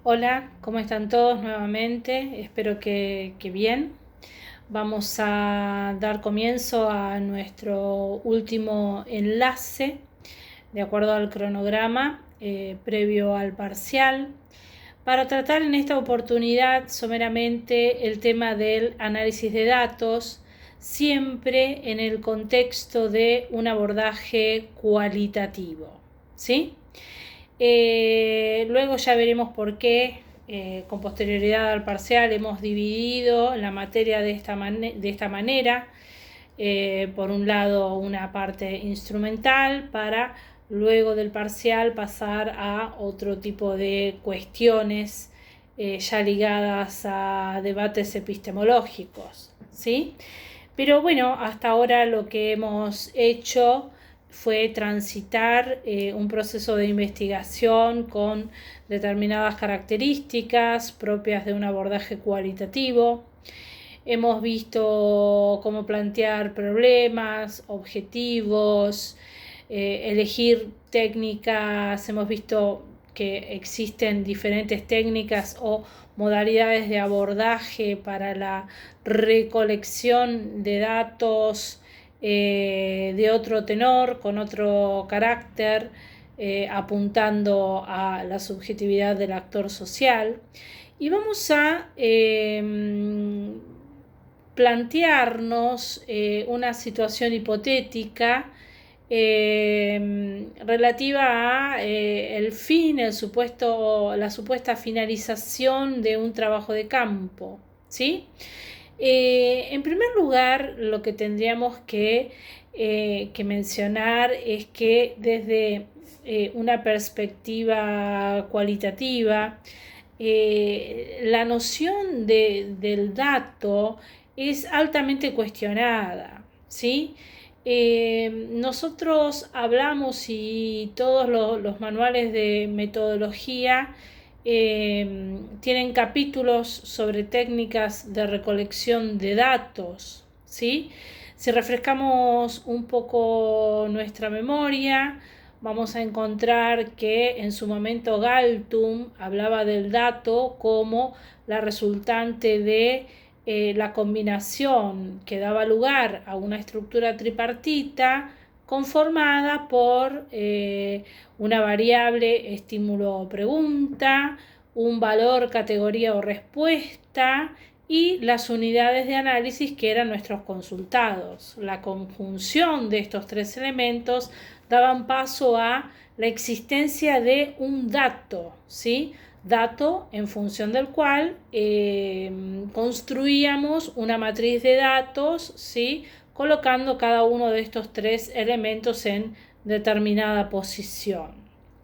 Hola, ¿cómo están todos nuevamente? Espero que bien. Vamos a dar comienzo a nuestro último enlace de acuerdo al cronograma previo al parcial para tratar en esta oportunidad someramente el tema del análisis de datos, siempre en el contexto de un abordaje cualitativo, ¿sí? Luego ya veremos por qué, con posterioridad al parcial, hemos dividido la materia de esta manera. Por un lado, una parte instrumental para luego del parcial pasar a otro tipo de cuestiones ya ligadas a debates epistemológicos, ¿sí? Pero bueno, hasta ahora lo que hemos hecho fue transitar un proceso de investigación con determinadas características propias de un abordaje cualitativo. Hemos visto cómo plantear problemas, objetivos, elegir técnicas. Hemos visto que existen diferentes técnicas o modalidades de abordaje para la recolección de datos de otro tenor, con otro carácter, apuntando a la subjetividad del actor social. Y vamos a plantearnos una situación hipotética relativa a el fin, la supuesta finalización de un trabajo de campo, ¿sí? En primer lugar, lo que tendríamos que mencionar es que desde una perspectiva cualitativa, la noción del dato es altamente cuestionada, ¿sí? Nosotros hablamos y todos los manuales de metodología tienen capítulos sobre técnicas de recolección de datos, ¿sí? Si refrescamos un poco nuestra memoria, vamos a encontrar que en su momento Galtung hablaba del dato como la resultante de la combinación que daba lugar a una estructura tripartita conformada por una variable estímulo-pregunta, un valor, categoría o respuesta y las unidades de análisis que eran nuestros consultados. La conjunción de estos tres elementos daban paso a la existencia de un dato, ¿sí? Dato en función del cual construíamos una matriz de datos, ¿sí? Colocando cada uno de estos tres elementos en determinada posición,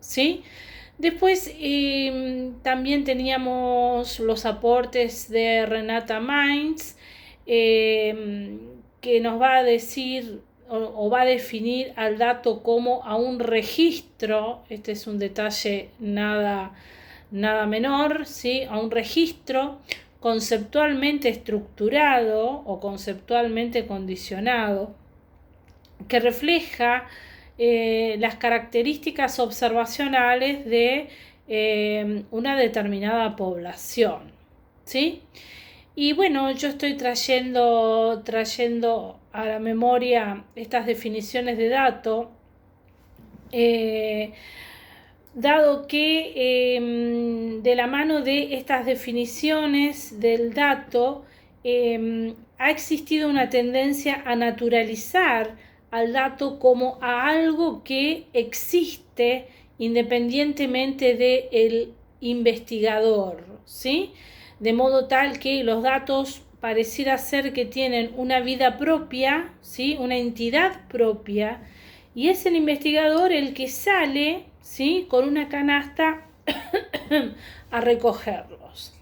¿sí? Después también teníamos los aportes de Renata Mainz, que nos va a decir o va a definir al dato como a un registro. Este es un detalle nada menor, ¿sí? A un registro conceptualmente estructurado o conceptualmente condicionado que refleja las características observacionales de una determinada población, ¿sí? Y bueno, yo estoy trayendo a la memoria estas definiciones de dato, dado que de la mano de estas definiciones del dato ha existido una tendencia a naturalizar al dato como a algo que existe independientemente del investigador, ¿sí? De modo tal que los datos pareciera ser que tienen una vida propia, ¿sí? Una entidad propia, y es el investigador el que sale, ¿sí? Con una canasta a recogerlos,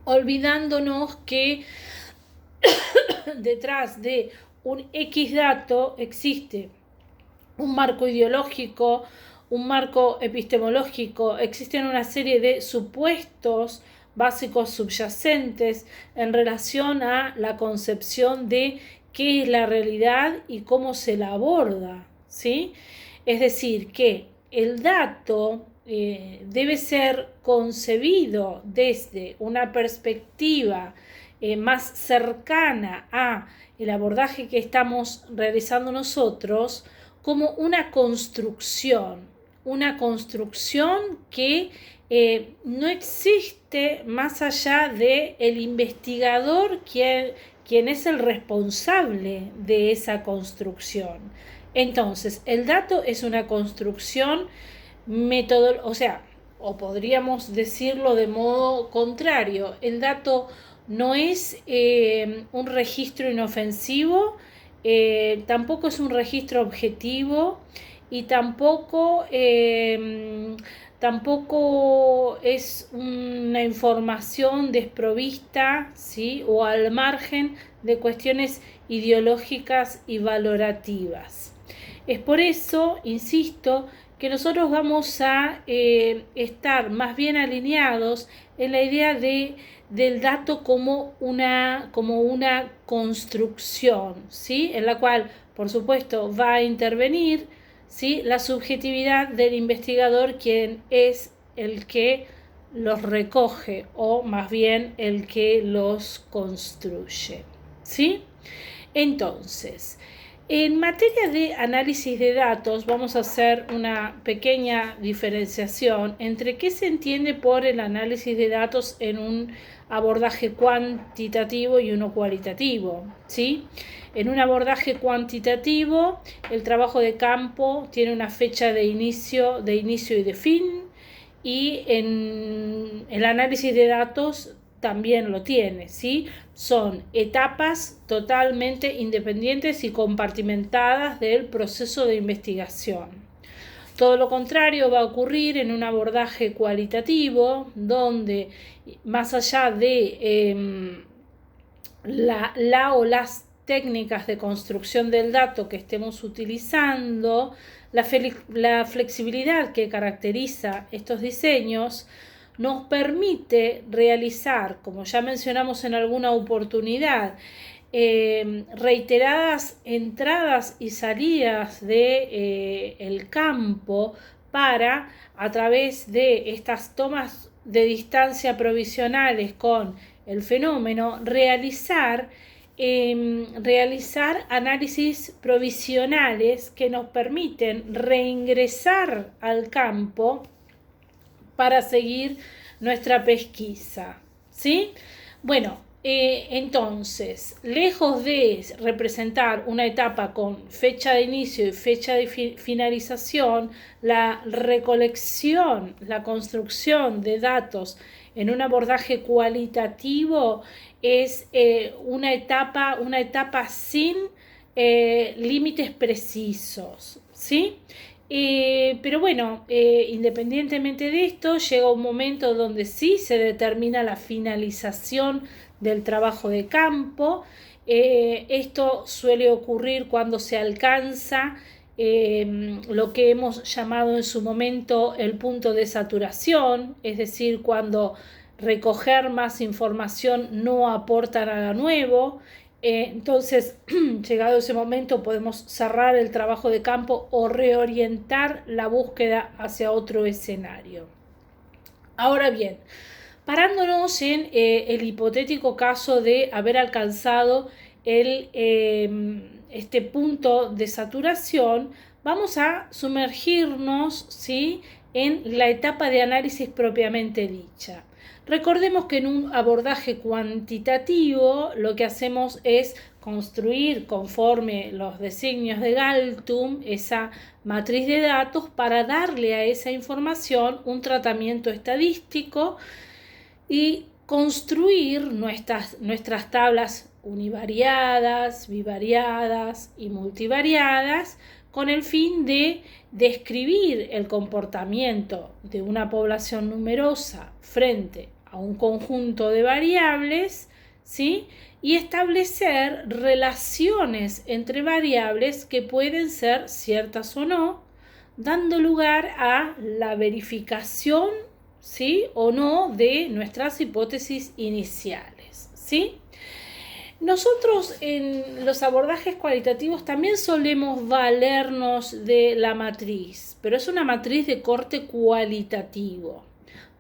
olvidándonos que detrás de un X dato existe un marco ideológico, un marco epistemológico, existen una serie de supuestos básicos subyacentes en relación a la concepción de qué es la realidad y cómo se la aborda, ¿sí? Es decir, que el dato debe ser concebido desde una perspectiva más cercana a el abordaje que estamos realizando nosotros como una construcción que no existe más allá de el investigador quien es el responsable de esa construcción. Entonces, el dato es una construcción o podríamos decirlo de modo contrario, el dato no es un registro inofensivo, tampoco es un registro objetivo y tampoco es una información desprovista, ¿sí? O al margen de cuestiones ideológicas y valorativas. Es por eso, insisto, que nosotros vamos a estar más bien alineados en la idea del dato como una construcción, ¿sí? En la cual, por supuesto, va a intervenir, ¿sí?, la subjetividad del investigador, quien es el que los recoge o más bien el que los construye, ¿sí? Entonces, en materia de análisis de datos vamos a hacer una pequeña diferenciación entre qué se entiende por el análisis de datos en un abordaje cuantitativo y uno cualitativo, ¿sí? En un abordaje cuantitativo, el trabajo de campo tiene una fecha de inicio y de fin, y en el análisis de datos también lo tiene, ¿sí? Son etapas totalmente independientes y compartimentadas del proceso de investigación. Todo lo contrario va a ocurrir en un abordaje cualitativo, donde más allá de las técnicas de construcción del dato que estemos utilizando, la flexibilidad que caracteriza estos diseños nos permite realizar, como ya mencionamos en alguna oportunidad, reiteradas entradas y salidas del campo para, a través de estas tomas de distancia provisionales con el fenómeno, realizar análisis provisionales que nos permiten reingresar al campo para seguir nuestra pesquisa, ¿sí? Bueno, entonces, lejos de representar una etapa con fecha de inicio y fecha de finalización, la recolección, la construcción de datos en un abordaje cualitativo es una etapa sin límites precisos, ¿sí? Pero bueno, independientemente de esto, llega un momento donde sí se determina la finalización del trabajo de campo. Esto suele ocurrir cuando se alcanza lo que hemos llamado en su momento el punto de saturación, es decir, cuando recoger más información no aporta nada nuevo. Entonces, llegado ese momento, podemos cerrar el trabajo de campo o reorientar la búsqueda hacia otro escenario. Ahora bien, parándonos en el hipotético caso de haber alcanzado este punto de saturación, vamos a sumergirnos, ¿sí?, en la etapa de análisis propiamente dicha. Recordemos que en un abordaje cuantitativo lo que hacemos es construir, conforme los designios de Galtung, esa matriz de datos para darle a esa información un tratamiento estadístico y construir nuestras tablas univariadas, bivariadas y multivariadas con el fin de describir el comportamiento de una población numerosa frente a un conjunto de variables, ¿sí?, y establecer relaciones entre variables que pueden ser ciertas o no, dando lugar a la verificación, ¿sí?, o no de nuestras hipótesis iniciales, ¿sí? Nosotros en los abordajes cualitativos también solemos valernos de la matriz, pero es una matriz de corte cualitativo,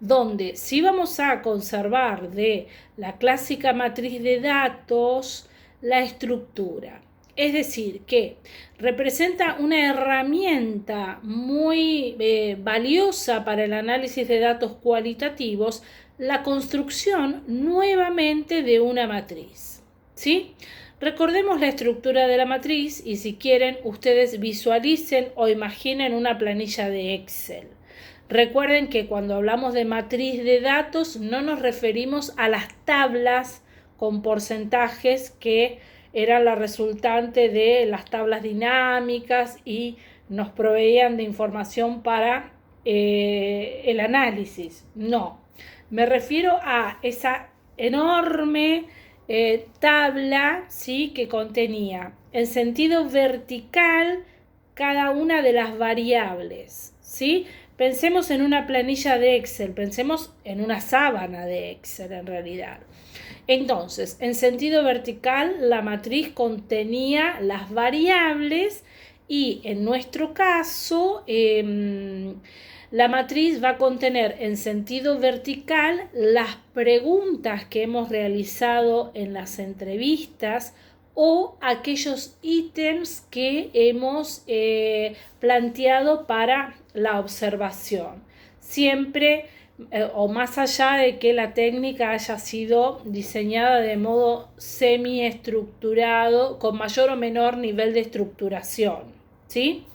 donde sí vamos a conservar de la clásica matriz de datos la estructura. Es decir, que representa una herramienta muy valiosa para el análisis de datos cualitativos, la construcción nuevamente de una matriz. ¿Sí? Recordemos la estructura de la matriz y si quieren ustedes visualicen o imaginen una planilla de Excel. Recuerden que cuando hablamos de matriz de datos no nos referimos a las tablas con porcentajes que eran la resultante de las tablas dinámicas y nos proveían de información para el análisis. No, me refiero a esa enorme tabla, ¿sí?, que contenía en sentido vertical cada una de las variables, ¿sí? Pensemos en una planilla de Excel, pensemos en una sábana de Excel en realidad. Entonces, en sentido vertical, la matriz contenía las variables y en nuestro caso, la matriz va a contener en sentido vertical las preguntas que hemos realizado en las entrevistas o aquellos ítems que hemos planteado para la observación. Siempre o más allá de que la técnica haya sido diseñada de modo semi-estructurado, con mayor o menor nivel de estructuración, ¿sí?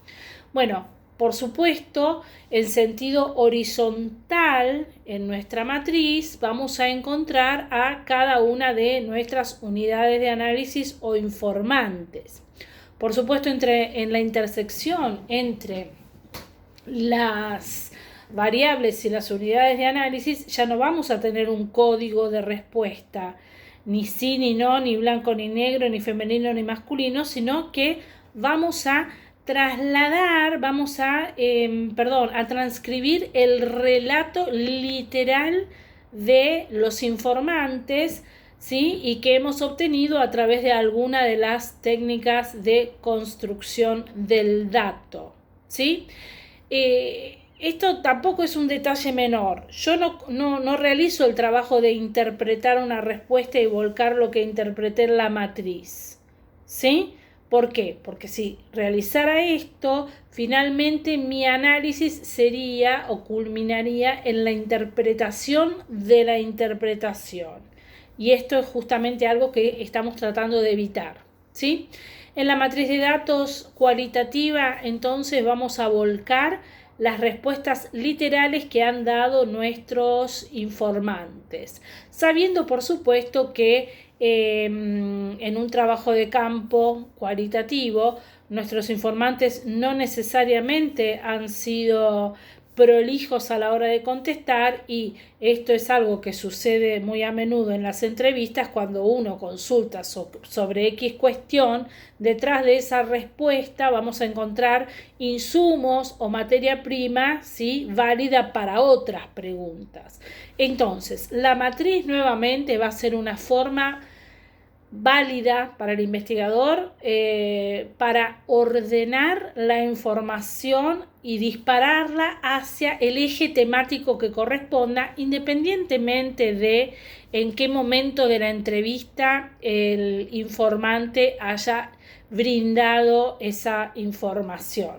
Bueno, por supuesto, en sentido horizontal en nuestra matriz vamos a encontrar a cada una de nuestras unidades de análisis o informantes. Por supuesto, en la intersección entre las variables y las unidades de análisis ya no vamos a tener un código de respuesta, ni sí, ni no, ni blanco, ni negro, ni femenino, ni masculino, sino que vamos a trasladar, a transcribir el relato literal de los informantes, ¿sí?, y que hemos obtenido a través de alguna de las técnicas de construcción del dato, ¿sí? Esto tampoco es un detalle menor. Yo no realizo el trabajo de interpretar una respuesta y volcar lo que interpreté en la matriz, ¿sí? ¿Por qué? Porque si realizara esto, finalmente mi análisis sería o culminaría en la interpretación de la interpretación. Y esto es justamente algo que estamos tratando de evitar, ¿sí? En la matriz de datos cualitativa, entonces, vamos a volcar las respuestas literales que han dado nuestros informantes, sabiendo por supuesto que en un trabajo de campo cualitativo nuestros informantes no necesariamente han sido prolijos a la hora de contestar, y esto es algo que sucede muy a menudo en las entrevistas cuando uno consulta sobre X cuestión. Detrás de esa respuesta vamos a encontrar insumos o materia prima, ¿sí?, válida para otras preguntas. Entonces, la matriz nuevamente va a ser una forma válida para el investigador para ordenar la información y dispararla hacia el eje temático que corresponda, independientemente de en qué momento de la entrevista el informante haya brindado esa información.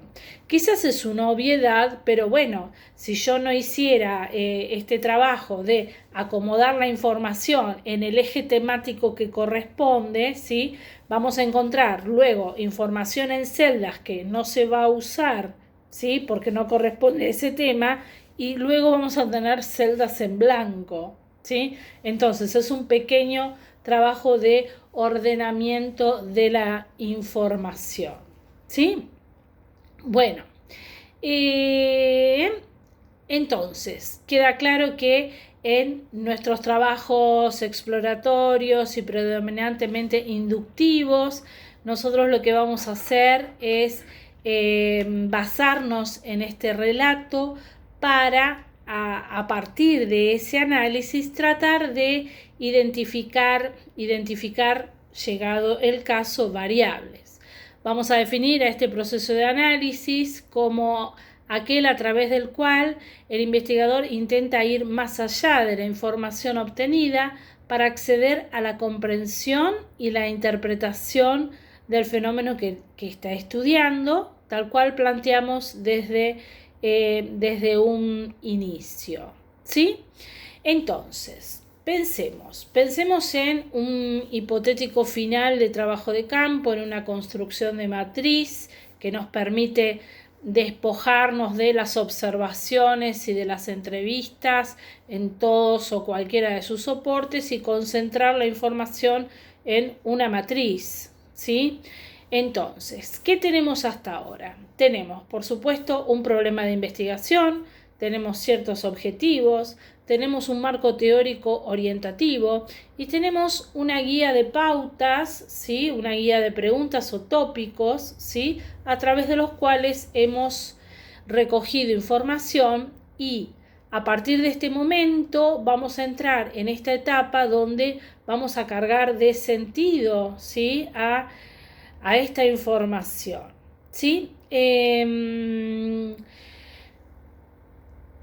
Quizás es una obviedad, pero bueno, si yo no hiciera este trabajo de acomodar la información en el eje temático que corresponde, ¿sí?, vamos a encontrar luego información en celdas que no se va a usar, ¿sí?, porque no corresponde a ese tema, y luego vamos a tener celdas en blanco, ¿sí? Entonces es un pequeño trabajo de ordenamiento de la información, ¿sí? Bueno, entonces queda claro que en nuestros trabajos exploratorios y predominantemente inductivos, nosotros lo que vamos a hacer es basarnos en este relato para, a partir de ese análisis, tratar de identificar llegado el caso, variables. Vamos a definir a este proceso de análisis como aquel a través del cual el investigador intenta ir más allá de la información obtenida para acceder a la comprensión y la interpretación del fenómeno que está estudiando, tal cual planteamos desde un inicio, ¿sí? Entonces, pensemos en un hipotético final de trabajo de campo, en una construcción de matriz que nos permite despojarnos de las observaciones y de las entrevistas en todos o cualquiera de sus soportes y concentrar la información en una matriz, ¿sí? Entonces, ¿qué tenemos hasta ahora? Tenemos, por supuesto, un problema de investigación, tenemos ciertos objetivos, tenemos un marco teórico orientativo y tenemos una guía de pautas, ¿sí? Una guía de preguntas o tópicos, ¿sí? A través de los cuales hemos recogido información y a partir de este momento vamos a entrar en esta etapa donde vamos a cargar de sentido, ¿sí? a esta información, ¿sí?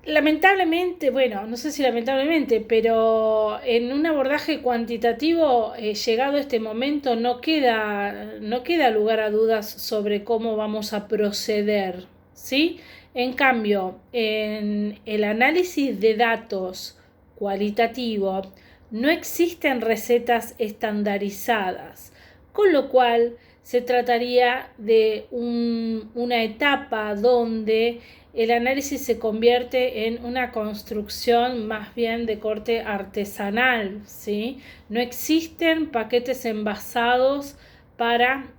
Lamentablemente, bueno, no sé si lamentablemente, pero en un abordaje cuantitativo, llegado este momento, no queda lugar a dudas sobre cómo vamos a proceder, ¿sí? En cambio, en el análisis de datos cualitativo no existen recetas estandarizadas, con lo cual se trataría de una etapa donde el análisis se convierte en una construcción más bien de corte artesanal, ¿sí? No existen paquetes envasados para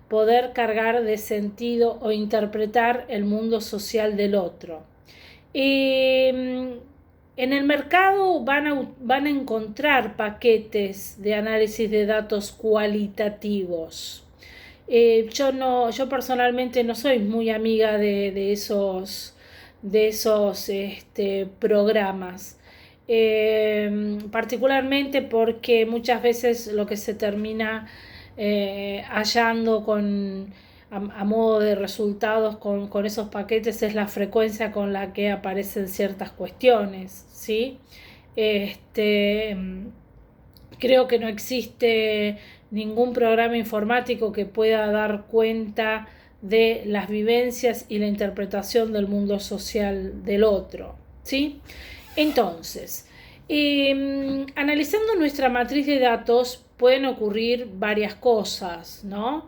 poder cargar de sentido o interpretar el mundo social del otro. En el mercado van a encontrar paquetes de análisis de datos cualitativos. Yo personalmente no soy muy amiga de esos programas, particularmente porque muchas veces lo que se termina hallando a modo de resultados con esos paquetes es la frecuencia con la que aparecen ciertas cuestiones, ¿sí? Creo que no existe ningún programa informático que pueda dar cuenta de las vivencias y la interpretación del mundo social del otro, ¿sí? Entonces, analizando nuestra matriz de datos pueden ocurrir varias cosas, ¿no?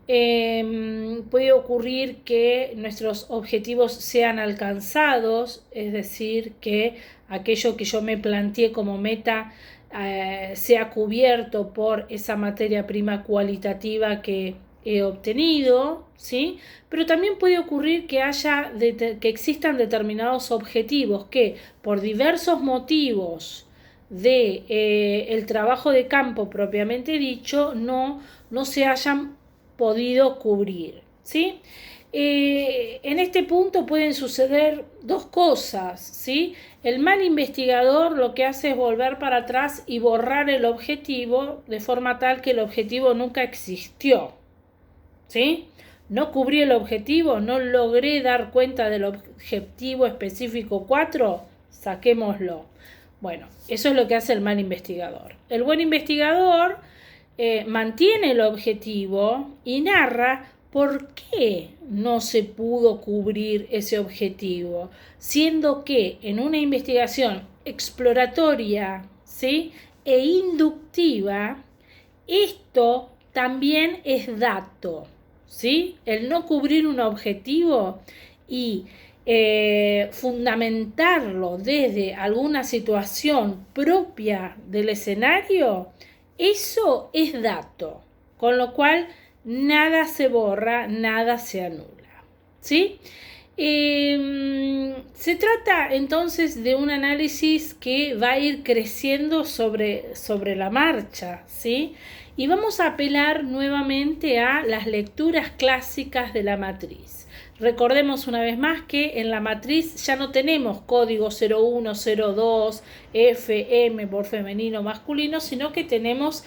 Puede ocurrir que nuestros objetivos sean alcanzados, es decir, que aquello que yo me planteé como meta sea cubierto por esa materia prima cualitativa que he obtenido, ¿sí? Pero también puede ocurrir que que existan determinados objetivos que por diversos motivos el trabajo de campo propiamente dicho no se hayan podido cubrir, ¿sí? En este punto pueden suceder dos cosas, ¿sí? El mal investigador lo que hace es volver para atrás y borrar el objetivo de forma tal que el objetivo nunca existió, ¿sí? No cubrí el objetivo, no logré dar cuenta del objetivo específico 4, saquémoslo. Bueno, eso es lo que hace el mal investigador. El buen investigador mantiene el objetivo y narra por qué no se pudo cubrir ese objetivo, siendo que en una investigación exploratoria, ¿sí? e inductiva, esto también es dato, ¿sí? El no cubrir un objetivo y fundamentarlo desde alguna situación propia del escenario, eso es dato, con lo cual nada se borra, nada se anula, ¿sí? Se trata entonces de un análisis que va a ir creciendo sobre la marcha, ¿sí? Y vamos a apelar nuevamente a las lecturas clásicas de la matriz. Recordemos una vez más que en la matriz ya no tenemos código 01, 02, F, M por femenino, masculino, sino que tenemos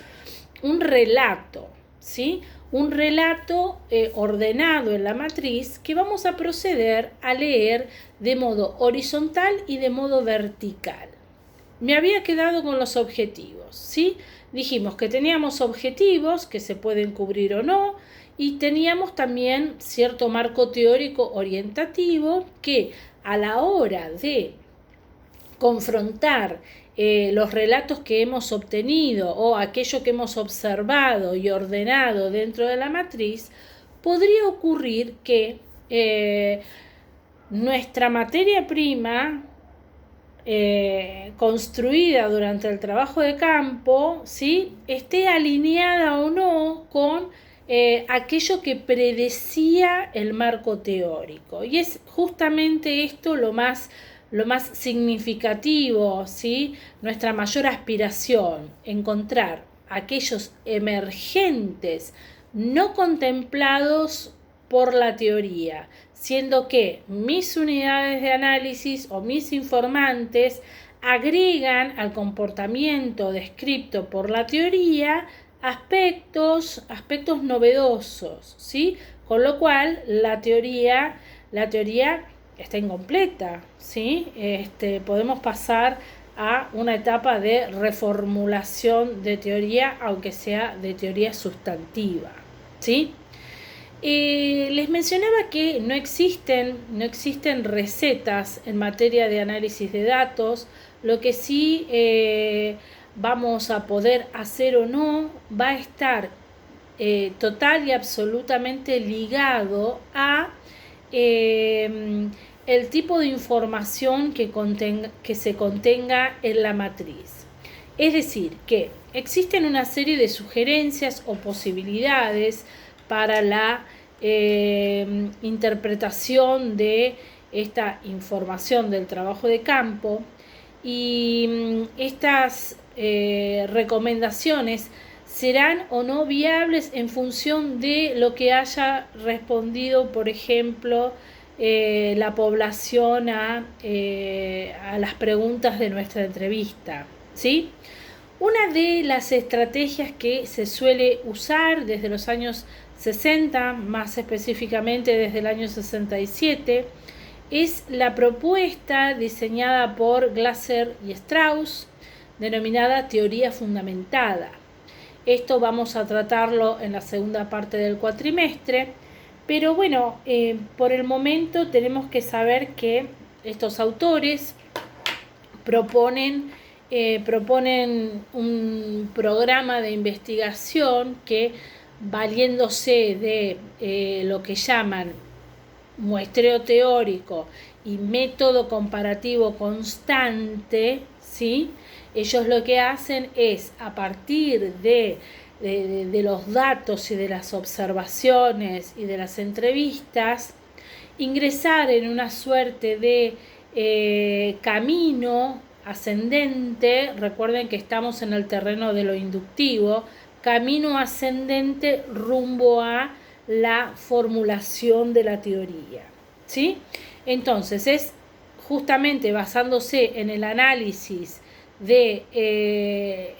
un relato, ¿sí? Un relato ordenado en la matriz que vamos a proceder a leer de modo horizontal y de modo vertical. Me había quedado con los objetivos, ¿sí? Dijimos que teníamos objetivos que se pueden cubrir o no, y teníamos también cierto marco teórico orientativo que a la hora de confrontar los relatos que hemos obtenido o aquello que hemos observado y ordenado dentro de la matriz, podría ocurrir que nuestra materia prima construida durante el trabajo de campo, ¿sí?, esté alineada o no con aquello que predecía el marco teórico. Y es justamente esto lo más significativo, ¿sí?, nuestra mayor aspiración, encontrar aquellos emergentes no contemplados por la teoría, siendo que mis unidades de análisis o mis informantes agregan al comportamiento descrito por la teoría aspectos novedosos, ¿sí? Con lo cual la teoría está incompleta, ¿sí? Podemos pasar a una etapa de reformulación de teoría, aunque sea de teoría sustantiva, ¿sí? Les mencionaba que no existen recetas en materia de análisis de datos. Lo que sí vamos a poder hacer o no va a estar total y absolutamente ligado a el tipo de información que se contenga en la matriz. Es decir, que existen una serie de sugerencias o posibilidades para la interpretación de esta información del trabajo de campo, y estas recomendaciones serán o no viables en función de lo que haya respondido, por ejemplo, la población a las preguntas de nuestra entrevista, ¿sí? Una de las estrategias que se suele usar desde los años 60, más específicamente desde el año 67, es la propuesta diseñada por Glasser y Strauss, denominada teoría fundamentada. Esto vamos a tratarlo en la segunda parte del cuatrimestre, pero bueno, por el momento tenemos que saber que estos autores proponen un programa de investigación que, valiéndose de lo que llaman muestreo teórico y método comparativo constante, ¿sí?, ellos lo que hacen es, a partir de los datos y de las observaciones y de las entrevistas, ingresar en una suerte de camino ascendente. Recuerden que estamos en el terreno de lo inductivo, camino ascendente rumbo a la formulación de la teoría, ¿sí? Entonces es justamente basándose en el análisis de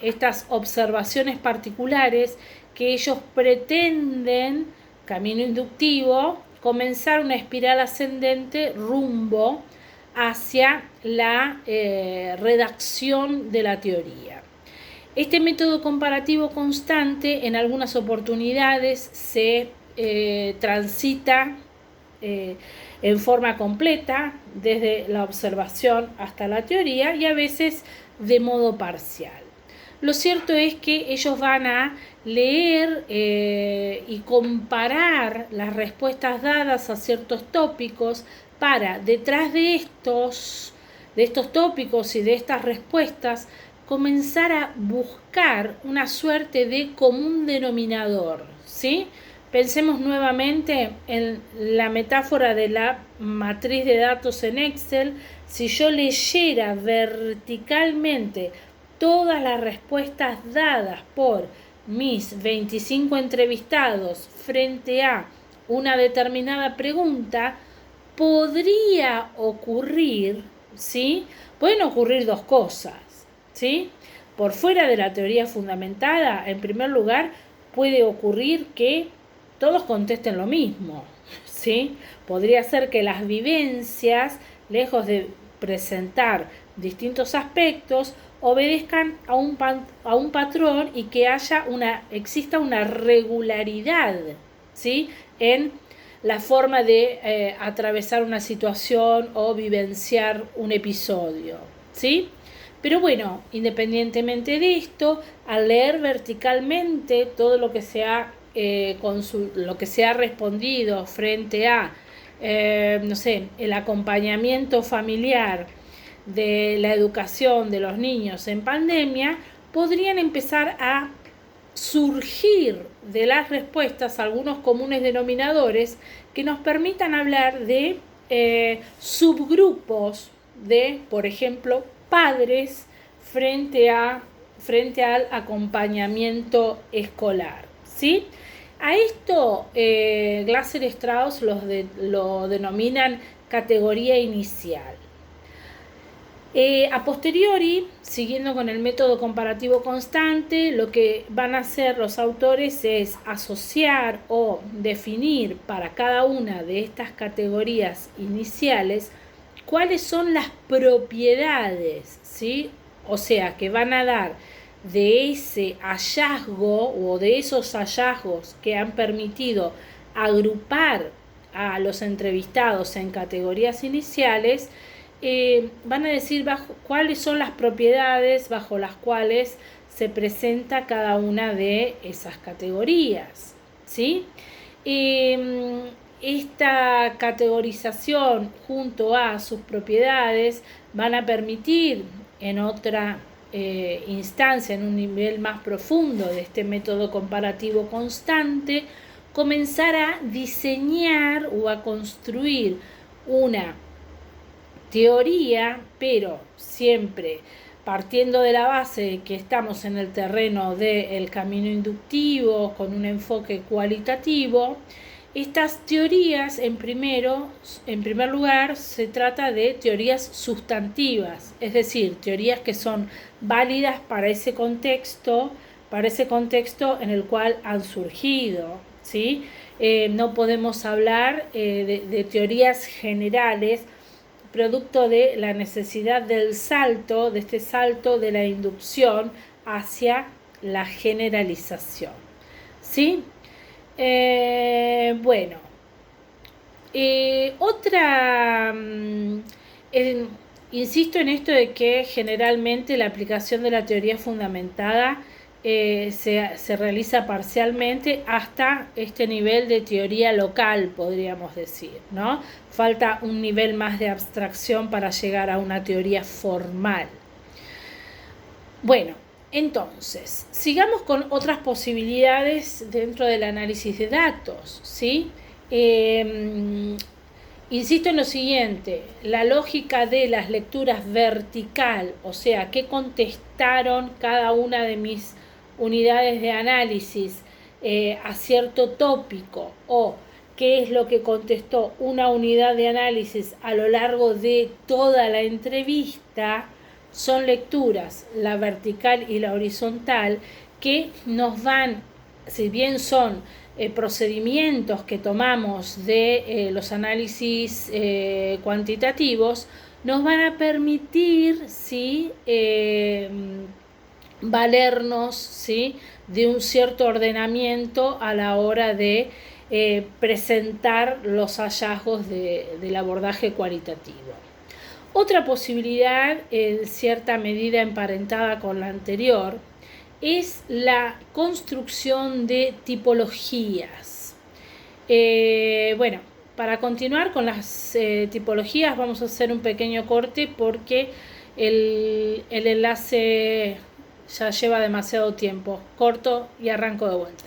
estas observaciones particulares que ellos pretenden, camino inductivo, comenzar una espiral ascendente rumbo hacia la redacción de la teoría. Este método comparativo constante en algunas oportunidades se transita en forma completa, desde la observación hasta la teoría, y a veces de modo parcial. Lo cierto es que ellos van a leer y comparar las respuestas dadas a ciertos tópicos para, detrás de estos tópicos y de estas respuestas, comenzar a buscar una suerte de común denominador, ¿sí? Pensemos nuevamente en la metáfora de la matriz de datos en Excel. Si yo leyera verticalmente todas las respuestas dadas por mis 25 entrevistados frente a una determinada pregunta, podría ocurrir, ¿sí? Pueden ocurrir dos cosas, ¿sí? por fuera de la teoría fundamentada, en primer lugar, puede ocurrir que todos contesten lo mismo, ¿sí? Podría ser que las vivencias, lejos de presentar distintos aspectos, obedezcan a un patrón y que exista una regularidad, ¿sí? En la forma de atravesar una situación o vivenciar un episodio, ¿sí? Pero bueno, independientemente de esto, al leer verticalmente todo lo que se ha respondido frente a, el acompañamiento familiar de la educación de los niños en pandemia, podrían empezar a surgir de las respuestas algunos comunes denominadores que nos permitan hablar de subgrupos de, por ejemplo, padres frente al acompañamiento escolar, ¿sí? A esto Glasser-Strauss lo denominan categoría inicial. A posteriori, siguiendo con el método comparativo constante, lo que van a hacer los autores es asociar o definir para cada una de estas categorías iniciales cuáles son las propiedades, ¿sí? O sea, que van a dar de ese hallazgo o de esos hallazgos que han permitido agrupar a los entrevistados en categorías iniciales, van a decir cuáles son las propiedades bajo las cuales se presenta cada una de esas categorías, ¿sí? Esta categorización junto a sus propiedades van a permitir en otra instancia, en un nivel más profundo de este método comparativo constante, comenzar a diseñar o a construir una teoría, pero siempre partiendo de la base de que estamos en el terreno del camino inductivo con un enfoque cualitativo. Estas teorías, en primer lugar, se trata de teorías sustantivas, es decir, teorías que son válidas para ese contexto en el cual han surgido, ¿sí? No podemos hablar de teorías generales producto de la necesidad de este salto de la inducción hacia la generalización, ¿sí? Insisto en esto de que generalmente la aplicación de la teoría fundamentada se realiza parcialmente hasta este nivel de teoría local, podríamos decir, ¿no? Falta un nivel más de abstracción para llegar a una teoría formal. Bueno, entonces, sigamos con otras posibilidades dentro del análisis de datos, ¿sí? Insisto en lo siguiente, la lógica de las lecturas vertical, o sea, qué contestaron cada una de mis unidades de análisis a cierto tópico, o qué es lo que contestó una unidad de análisis a lo largo de toda la entrevista, son lecturas, la vertical y la horizontal, que nos van, si bien son procedimientos que tomamos de los análisis cuantitativos, nos van a permitir, ¿sí? Valernos, ¿sí? De un cierto ordenamiento a la hora de presentar los hallazgos del abordaje cualitativo. Otra posibilidad, en cierta medida emparentada con la anterior, es la construcción de tipologías. Para continuar con las tipologías vamos a hacer un pequeño corte porque el enlace ya lleva demasiado tiempo. Corto y arranco de vuelta.